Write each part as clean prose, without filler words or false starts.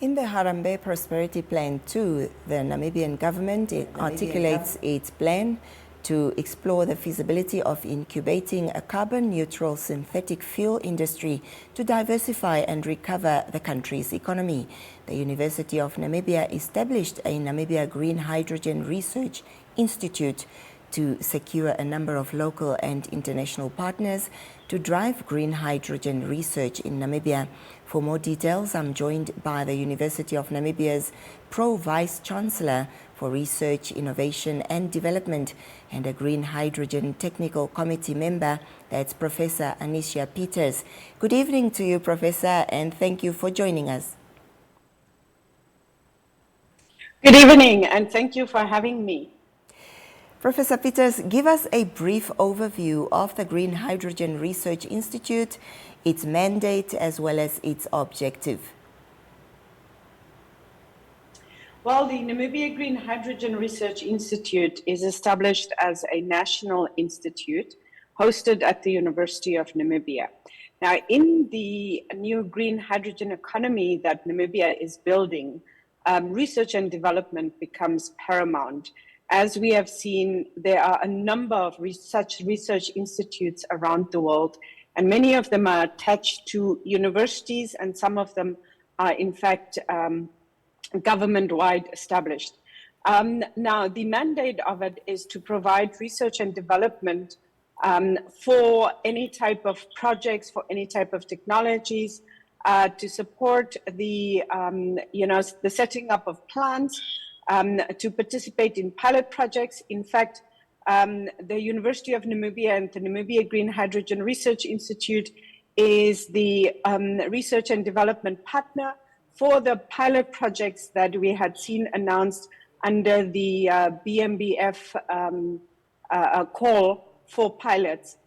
In the Harambee Prosperity Plan II, the Namibian Government articulates its plan to explore the feasibility of incubating a carbon-neutral synthetic fuel industry to diversify and recover the country's economy. The University of Namibia established a Namibia Green Hydrogen Research Institute to secure a number of local and international partners to drive green hydrogen research in Namibia. For more details, I'm joined by the University of Namibia's Pro-Vice Chancellor for Research, Innovation and Development and a Green Hydrogen Technical Committee member, that's Professor Anicia Peters. Good evening to you, Professor, and thank you for joining us. Good evening, and thank you for having me. Professor Peters, give us a brief overview of the Green Hydrogen Research Institute, its mandate, as well as its objective. Well, the Namibia Green Hydrogen Research Institute is established as a national institute hosted at the University of Namibia. Now, in the new green hydrogen economy that Namibia is building, research and development becomes paramount. As we have seen, there are a number of such research institutes around the world, and many of them are attached to universities, and some of them are, in fact, government-wide established. Now, the mandate of it is to provide research and development for any type of projects, for any type of technologies, to support the, the setting up of plants, to participate in pilot projects. In fact, the University of Namibia and the Namibia Green Hydrogen Research Institute is the research and development partner for the pilot projects that we had seen announced under the BMBF call for pilots.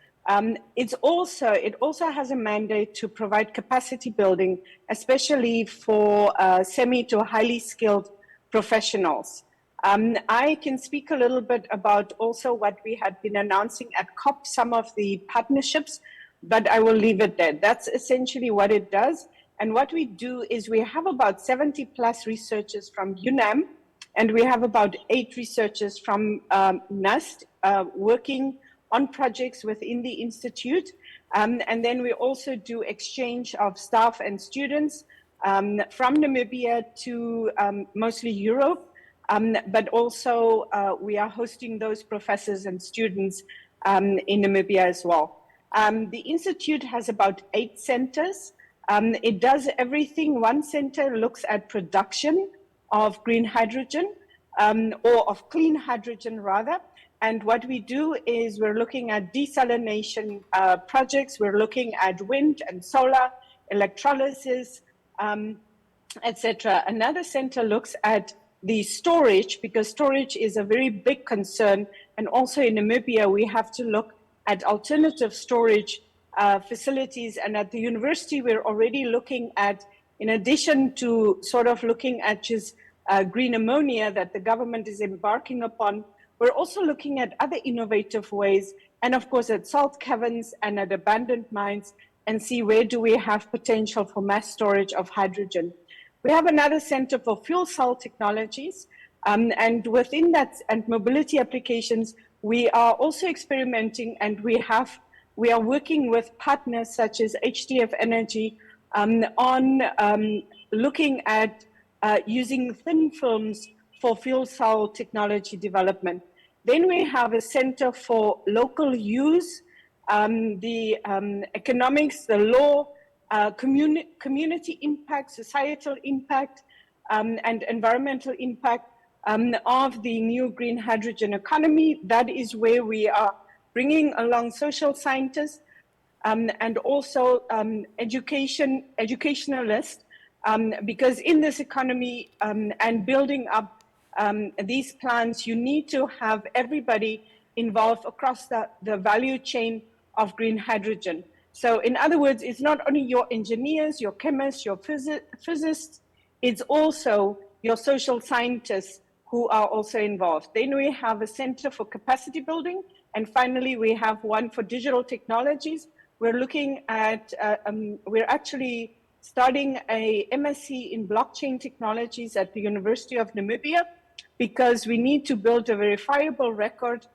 It also has a mandate to provide capacity building, especially for semi to highly skilled professionals. I can speak a little bit about also what we had been announcing at COP, some of the partnerships, but I will leave it there. That's essentially what it does. And what we do is we have about 70 plus researchers from UNAM, and we have about 8 researchers from NUST working on projects within the Institute. And then we also do exchange of staff and students from Namibia to mostly Europe, but also we are hosting those professors and students in Namibia as well. The Institute has about 8 centers. It does everything. One center looks at production of green hydrogen, or of clean hydrogen rather. And what we do is we're looking at desalination projects. We're looking at wind and solar, electrolysis, etc. Another center looks at the storage, because storage is a very big concern. And also in Namibia, we have to look at alternative storage facilities. And at the university, we're already looking at, in addition to sort of looking at just green ammonia that the government is embarking upon, we're also looking at other innovative ways, and of course at salt caverns and at abandoned mines, and see where do we have potential for mass storage of hydrogen. We have another center for fuel cell technologies, and within that and mobility applications, we are also experimenting, and we are working with partners such as HDF Energy on looking at using thin films for fuel cell technology development. Then we have a center for local use, the economics, the law, community impact, societal impact, and environmental impact of the new green hydrogen economy. That is where we are bringing along social scientists and also educationalists, because in this economy and building up these plans, you need to have everybody involved across the value chain of green hydrogen. So in other words, it's not only your engineers, your chemists, your physicists, it's also your social scientists who are also involved. Then we have a center for capacity building. And finally, we have one for digital technologies. We're looking at, we're actually starting a MSc in blockchain technologies at the University of Namibia, because we need to build a verifiable record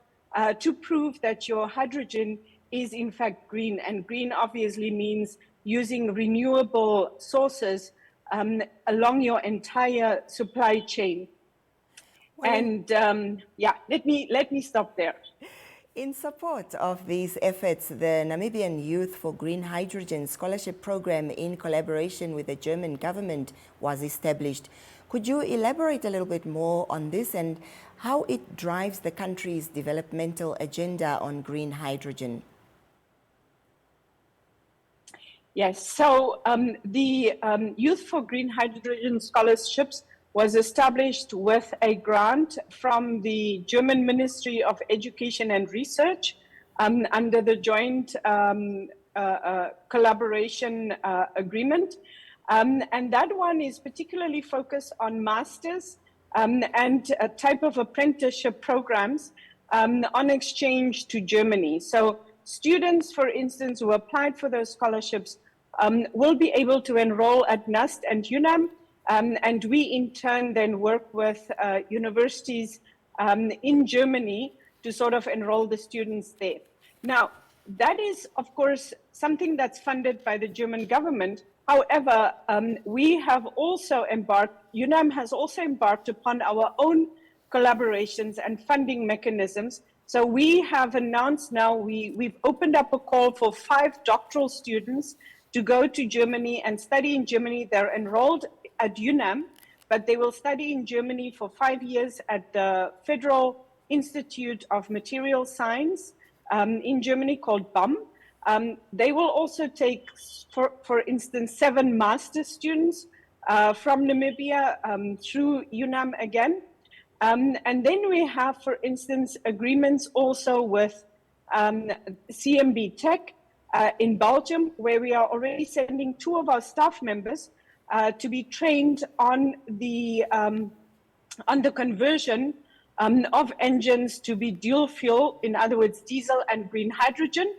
to prove that your hydrogen is in fact green. And green obviously means using renewable sources along your entire supply chain. Well, And yeah, let me stop there. in support of these efforts, the Namibian Youth for Green Hydrogen Scholarship Program, in collaboration with the German government, was established. Could you elaborate a little bit more on this and how it drives the country's developmental agenda on green hydrogen? Yes, so the Youth for Green Hydrogen Scholarships was established with a grant from the German Ministry of Education and Research under the joint collaboration agreement. And that one is particularly focused on masters and a type of apprenticeship programs on exchange to Germany. So students, for instance, who applied for those scholarships will be able to enroll at NUST and UNAM, and we in turn then work with universities in Germany to sort of enroll the students there. Now, that is, of course, something that's funded by the German government. However, we have also UNAM has also embarked upon our own collaborations and funding mechanisms. So we have announced now, we've opened up a call for 5 doctoral students to go to Germany and study in Germany. They're enrolled at UNAM, but they will study in Germany for 5 years at the Federal Institute of Material Science in Germany called BAM. They will also take, for instance, 7 master students from Namibia through UNAM again. And then we have, for instance, agreements also with CMB Tech in Belgium, where we are already sending 2 of our staff members to be trained on the conversion of engines to be dual fuel, in other words, diesel and green hydrogen,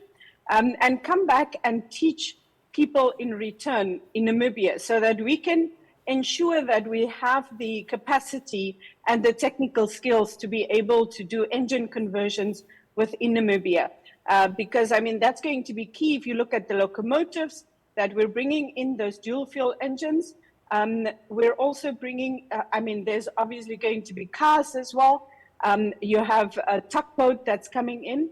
and come back and teach people in return in Namibia so that we can ensure that we have the capacity and the technical skills to be able to do engine conversions within Namibia. Because, I mean, that's going to be key if you look at the locomotives that we're bringing in, those dual fuel engines. We're also bringing, I mean, there's obviously going to be cars as well. You have a tugboat that's coming in,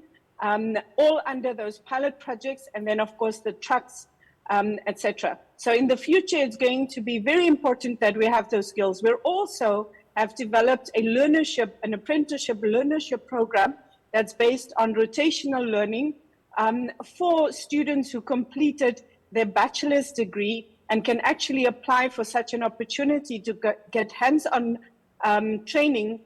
all under those pilot projects, and then, of course, the trucks, etc. So in the future, it's going to be very important that we have those skills. We also have developed an apprenticeship learnership program that's based on rotational learning for students who completed their bachelor's degree and can actually apply for such an opportunity to get hands-on training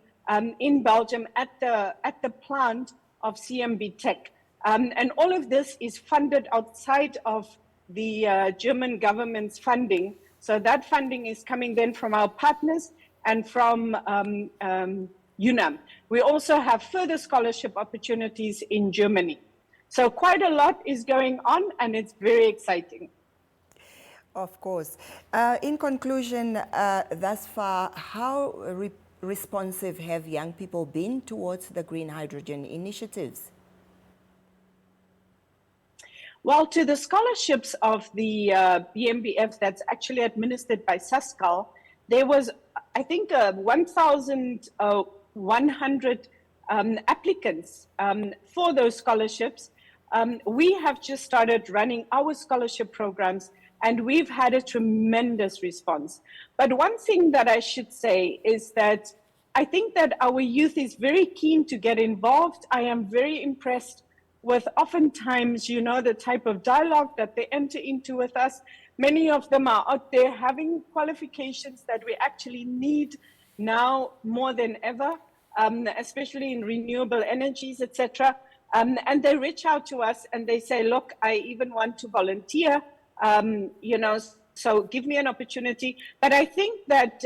in Belgium at the plant of CMB Tech. And all of this is funded outside of the German government's funding. So that funding is coming then from our partners and from UNAM. We also have further scholarship opportunities in Germany. So quite a lot is going on, and it's very exciting. Of course. In conclusion, thus far, how responsive have young people been towards the green hydrogen initiatives? Well, to the scholarships of the BMBF that's actually administered by SASCAL, there was, I think, 1,100 applicants for those scholarships. We have just started running our scholarship programs, and we've had a tremendous response. But one thing that I should say is that I think that our youth is very keen to get involved. I am very impressed with oftentimes, you know, the type of dialogue that they enter into with us. Many of them are out there having qualifications that we actually need now more than ever, especially in renewable energies, etc. And they reach out to us and they say, look, I even want to volunteer, you know, so give me an opportunity. But I think that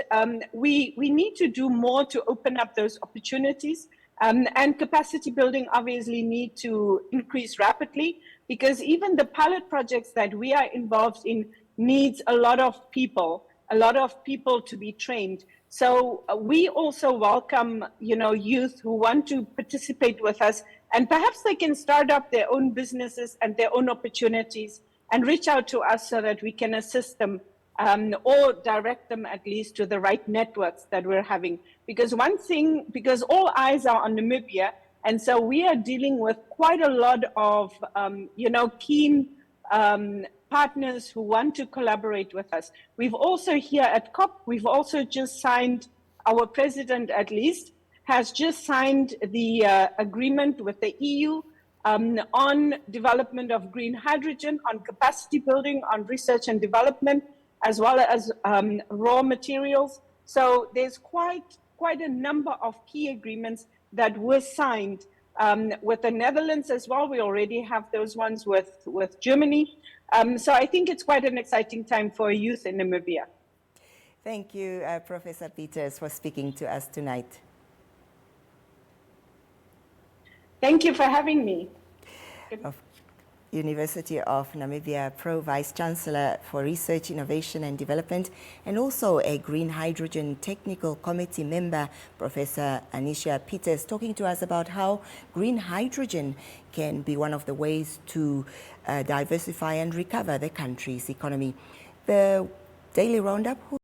we need to do more to open up those opportunities. And capacity building obviously need to increase rapidly, because even the pilot projects that we are involved in needs a lot of people to be trained. So we also welcome, youth who want to participate with us, and perhaps they can start up their own businesses and their own opportunities and reach out to us so that we can assist them, or direct them at least to the right networks that we're having. Because all eyes are on Namibia, and so we are dealing with quite a lot of, keen partners who want to collaborate with us. We've also here at COP, we've also just signed, our president at least, has just signed the agreement with the EU on development of green hydrogen, on capacity building, on research and development, as well as raw materials. So there's quite a number of key agreements that were signed with the Netherlands as well. We already have those ones with Germany. So I think it's quite an exciting time for youth in Namibia. Thank you, Professor Peters, for speaking to us tonight. Thank you for having me. Of University of Namibia Pro Vice Chancellor for Research, Innovation and Development, and also a Green Hydrogen Technical Committee member, Professor Anicia Peters, talking to us about how green hydrogen can be one of the ways to diversify and recover the country's economy. The Daily Roundup